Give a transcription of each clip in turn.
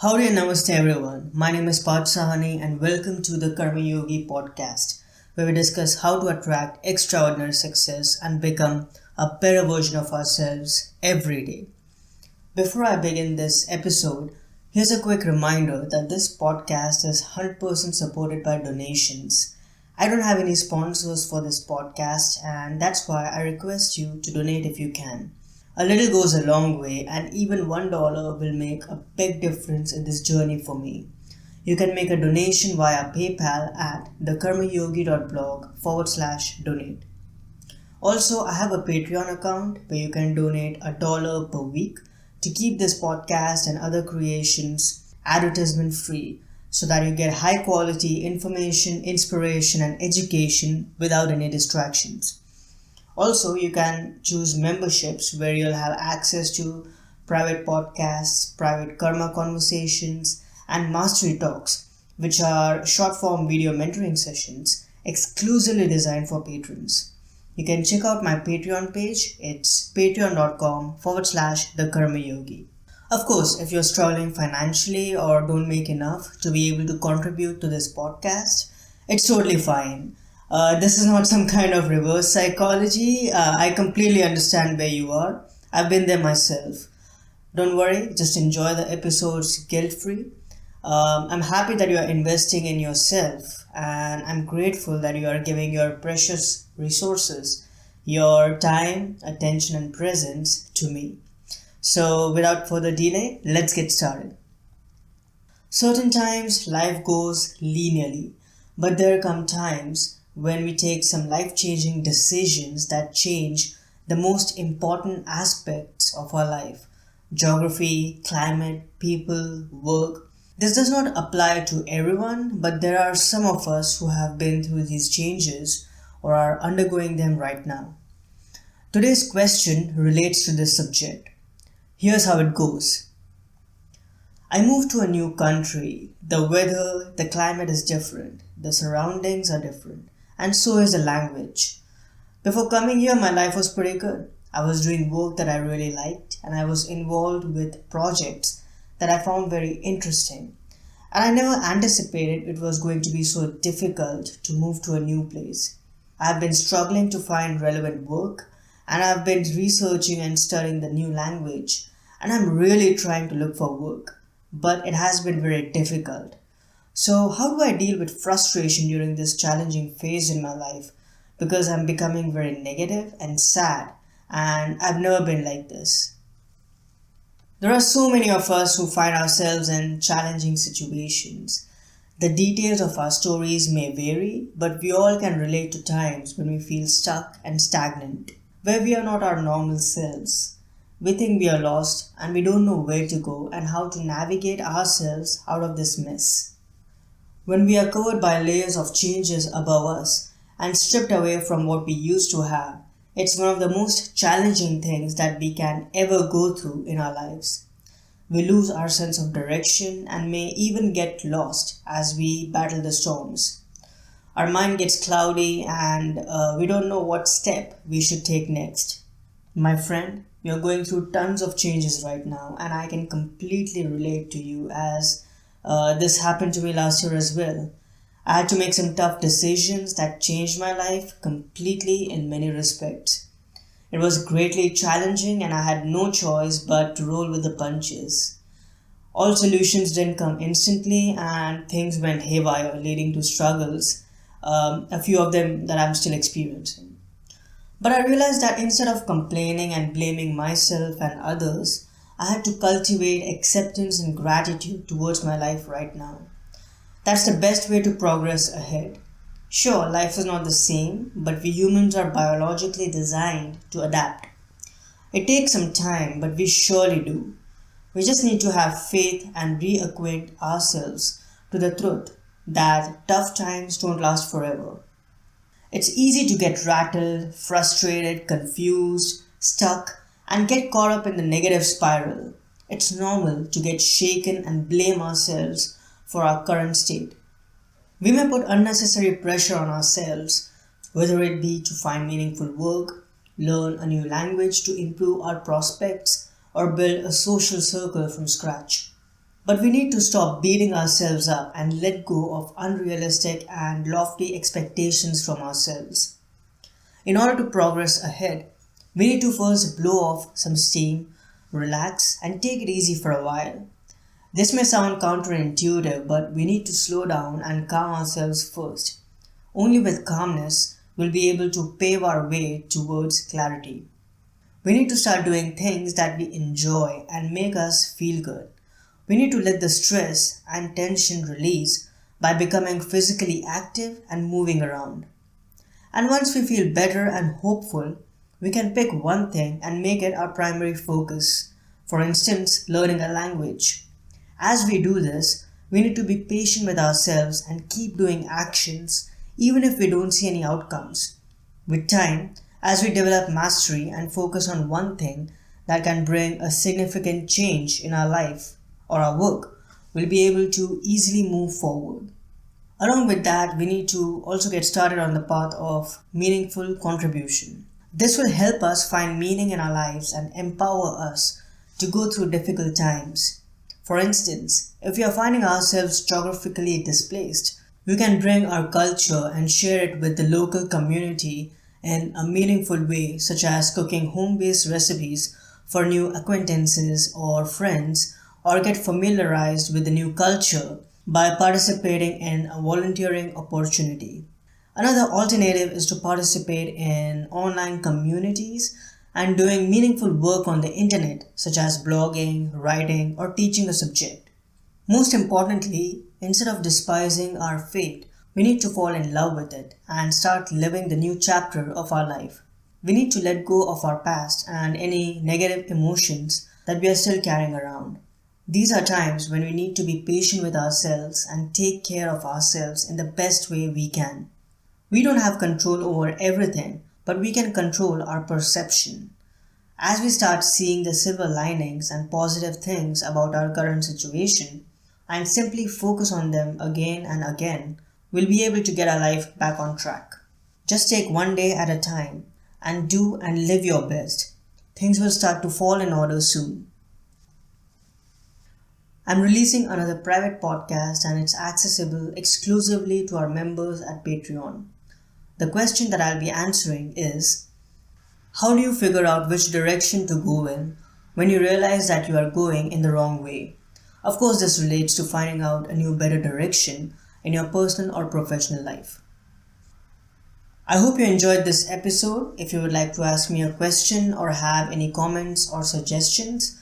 Howdy and namaste everyone. My name is Parth and welcome to the Karma Yogi podcast, where we discuss how to attract extraordinary success and become a better version of ourselves every day. Before I begin this episode, here's a quick reminder that this podcast is 100% supported by donations. I don't have any sponsors for this podcast, and that's why I request you to donate if you can. A little goes a long way, and even $1 will make a big difference in this journey for me. You can make a donation via PayPal at thekarmayogi.blog/donate. Also, I have a Patreon account where you can donate $1 per week to keep this podcast and other creations advertisement free so that you get high quality information, inspiration, and education without any distractions. Also, you can choose memberships where you'll have access to private podcasts, private karma conversations, and mastery talks, which are short form video mentoring sessions exclusively designed for patrons. You can check out my Patreon page. It's patreon.com/thekarmayogi. Of course, if you're struggling financially or don't make enough to be able to contribute to this podcast, it's totally fine. This is not some kind of reverse psychology. I completely understand where you are. I've been there myself. Don't worry, just enjoy the episodes guilt-free. I'm happy that you are investing in yourself, and I'm grateful that you are giving your precious resources, your time, attention, and presence to me. So without further delay, let's get started. Certain times life goes linearly, but there come times when we take some life-changing decisions that change the most important aspects of our life: geography, climate, people, work. This does not apply to everyone, but there are some of us who have been through these changes or are undergoing them right now. Today's question relates to this subject. Here's how it goes. I moved to a new country. The weather, the climate is different. The surroundings are different. And so is the language. Before coming here, my life was pretty good. I was doing work that I really liked, and I was involved with projects that I found very interesting. And I never anticipated it was going to be so difficult to move to a new place. I've been struggling to find relevant work, and I've been researching and studying the new language, and I'm really trying to look for work. But it has been very difficult. So how do I deal with frustration during this challenging phase in my life? Because I'm becoming very negative and sad, and I've never been like this. There are so many of us who find ourselves in challenging situations. The details of our stories may vary, but we all can relate to times when we feel stuck and stagnant, where we are not our normal selves. We think we are lost and we don't know where to go and how to navigate ourselves out of this mess. When we are covered by layers of changes above us and stripped away from what we used to have, it's one of the most challenging things that we can ever go through in our lives. We lose our sense of direction and may even get lost as we battle the storms. Our mind gets cloudy and we don't know what step we should take next. My friend, you're going through tons of changes right now, and I can completely relate to you as this happened to me last year as well. I had to make some tough decisions that changed my life completely in many respects. It was greatly challenging and I had no choice but to roll with the punches. All solutions didn't come instantly and things went haywire, leading to struggles, a few of them that I'm still experiencing. But I realized that instead of complaining and blaming myself and others, I had to cultivate acceptance and gratitude towards my life right now. That's the best way to progress ahead. Sure, life is not the same, but we humans are biologically designed to adapt. It takes some time, but we surely do. We just need to have faith and reacquaint ourselves to the truth that tough times don't last forever. It's easy to get rattled, frustrated, confused, stuck, and get caught up in the negative spiral. It's normal to get shaken and blame ourselves for our current state. We may put unnecessary pressure on ourselves, whether it be to find meaningful work, learn a new language to improve our prospects, or build a social circle from scratch. But we need to stop beating ourselves up and let go of unrealistic and lofty expectations from ourselves. In order to progress ahead, we need to first blow off some steam, relax, and take it easy for a while. This may sound counterintuitive, but we need to slow down and calm ourselves first. Only with calmness will we be able to pave our way towards clarity. We need to start doing things that we enjoy and make us feel good. We need to let the stress and tension release by becoming physically active and moving around. And once we feel better and hopeful, we can pick one thing and make it our primary focus. For instance, learning a language. As we do this, we need to be patient with ourselves and keep doing actions even if we don't see any outcomes. With time, as we develop mastery and focus on one thing that can bring a significant change in our life or our work, we'll be able to easily move forward. Along with that, we need to also get started on the path of meaningful contribution. This will help us find meaning in our lives and empower us to go through difficult times. For instance, if we are finding ourselves geographically displaced, we can bring our culture and share it with the local community in a meaningful way, such as cooking home-based recipes for new acquaintances or friends, or get familiarized with the new culture by participating in a volunteering opportunity. Another alternative is to participate in online communities and doing meaningful work on the internet, such as blogging, writing, or teaching a subject. Most importantly, instead of despising our fate, we need to fall in love with it and start living the new chapter of our life. We need to let go of our past and any negative emotions that we are still carrying around. These are times when we need to be patient with ourselves and take care of ourselves in the best way we can. We don't have control over everything, but we can control our perception. As we start seeing the silver linings and positive things about our current situation and simply focus on them again and again, we'll be able to get our life back on track. Just take one day at a time and do and live your best. Things will start to fall in order soon. I'm releasing another private podcast and it's accessible exclusively to our members at Patreon. The question that I'll be answering is, how do you figure out which direction to go in when you realize that you are going in the wrong way? Of course, this relates to finding out a new better direction in your personal or professional life. I hope you enjoyed this episode. If you would like to ask me a question or have any comments or suggestions,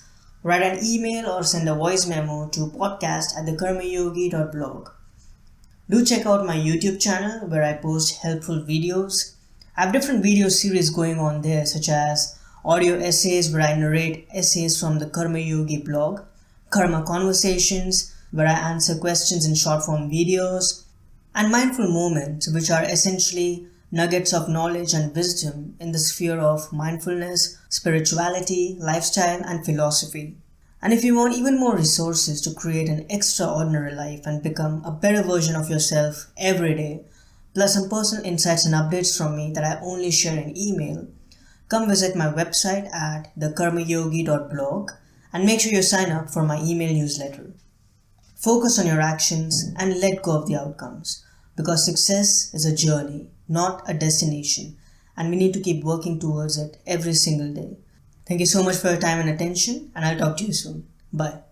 write an email or send a voice memo to podcast@thekarmayogi.blog. Do check out my YouTube channel where I post helpful videos. I have different video series going on there, such as audio essays where I narrate essays from the Karma Yogi blog, Karma Conversations where I answer questions in short form videos, and mindful moments, which are essentially nuggets of knowledge and wisdom in the sphere of mindfulness, spirituality, lifestyle, and philosophy. And if you want even more resources to create an extraordinary life and become a better version of yourself every day, plus some personal insights and updates from me that I only share in email, come visit my website at thekarmayogi.blog and make sure you sign up for my email newsletter. Focus on your actions and let go of the outcomes, because success is a journey, not a destination, and we need to keep working towards it every single day. Thank you so much for your time and attention, and I'll talk to you soon. Bye.